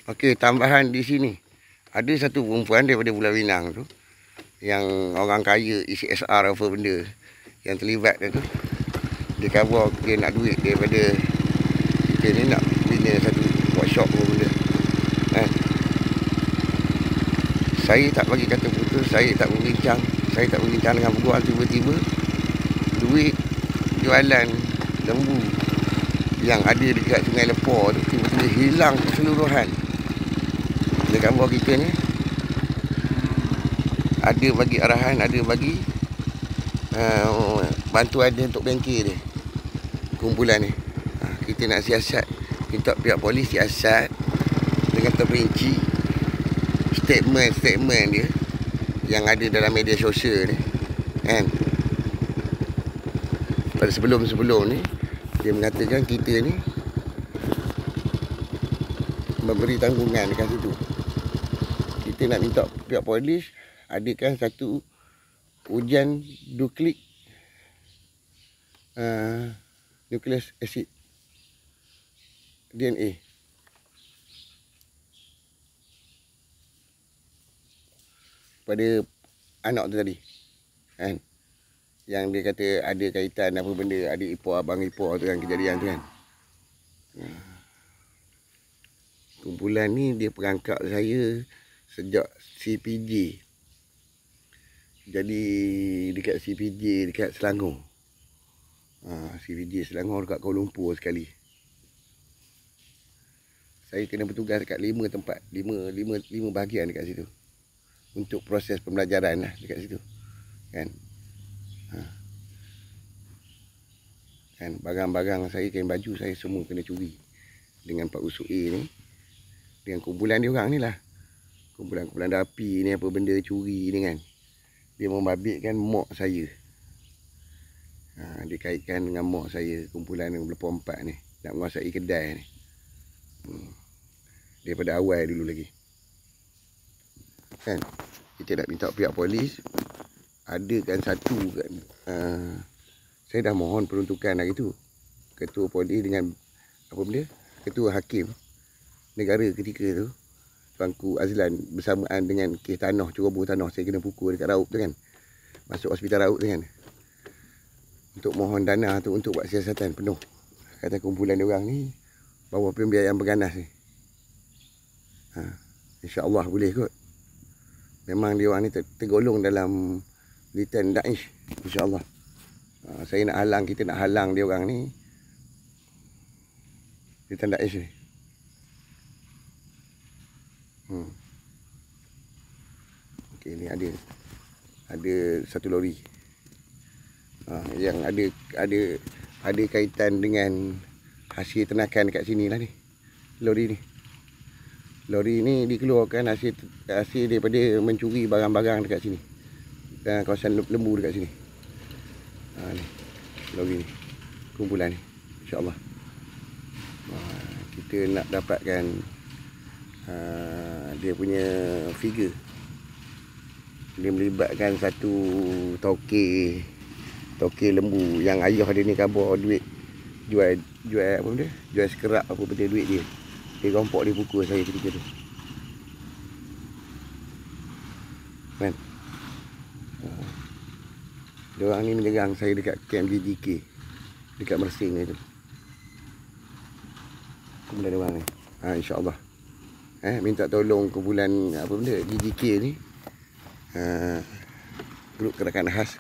Okey, tambahan di sini. Ada satu perempuan daripada Pulau Pinang tu, yang orang kaya ECSR apa benda yang terlibat dia tu. Dia cover dia nak duit daripada kita ni, nak bina satu workshop apa benda. Saya tak bagi kata putus, saya tak berbincang dengan peguam. Tiba-tiba duit jualan lembu yang ada dekat Sungai Lepor tu tiba-tiba hilang keseluruhan. Dia gambar kita ni ada bagi arahan, ada bagi bantuan dia untuk bengkel dia, kumpulan ni. Kita nak siasat, minta pihak polis siasat dengan terperinci statement dia yang ada dalam media sosial ni, kan. Pada sebelum ni dia mengatakan kita ni memberi tanggungan dekat situ. Kita nak minta pihak polis adakan satu ujian nukleik nucleic acid DNA pada anak tu tadi, kan, yang dia kata ada kaitan apa benda, adik ipar, abang ipar tu kan, kejadian tu kan. Kumpulan ni dia perangkap saya sejak CPJ. Jadi dekat CPJ dekat Selangor. CPJ Selangor dekat Kuala Lumpur sekali. Saya kena bertugas dekat 5 tempat, 5 bahagian dekat situ. Untuk proses pembelajaran lah dekat situ. Kan. Kan barang-barang saya, kain baju saya semua kena curi. Dengan Pak Usuk A ni, dengan kumpulan dia orang ni lah. Kumpulan dapi ni apa benda curi ni kan. Dia membabitkan mak saya. Dia kaitkan dengan mak saya, kumpulan yang Lepor 4 ni. Nak menguasai kedai ni. Daripada awal dulu lagi. Kan. Kita nak minta pihak polis adakan satu kan. Saya dah mohon peruntukan hari tu. Ketua polis dengan apa benda? Ketua hakim negara ketika tu, Tuanku Azlan, bersamaan dengan kes tanah, curobur tanah saya kena pukul dekat Raub tu kan. Masuk hospital Raub tu kan. Untuk mohon dana tu untuk buat siasatan penuh. Kata kumpulan dia orang ni bawa pembiayaan berganas ni. InsyaAllah boleh kot. Memang dia orang ni tergolong dalam militan Daesh, InsyaAllah. Saya nak halang, kita nak halang dia orang ni, militan Daesh ni. Okey, ni ada satu lori yang ada kaitan dengan hasil ternakan dekat sini lah ni. Lori ni dikeluarkan hasil daripada mencuri barang-barang dekat sini, kawasan lembu dekat sini. Ni lori ni, kumpulan ni, InsyaAllah. Kita nak dapatkan dia punya figure. Dia melibatkan satu toke lembu yang ayah dia ni kabur duit, jual apa benda, jual sekerap apa benda duit dia. Dia rompok, dia pukul saya ketika tu, kan. Dia orang ni menyerang saya dekat camp GGK dekat Mersing ni tu. Kumpulan dia orang ni. InsyaAllah. Minta tolong kumpulan apa benda GGK ni, grup gerakan khas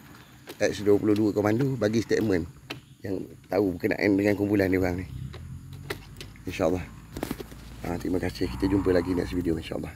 X22 Komando, bagi statement yang tahu berkenaan dengan kumpulan dia orang ni, InsyaAllah. Terima kasih. Kita jumpa lagi next video, InsyaAllah.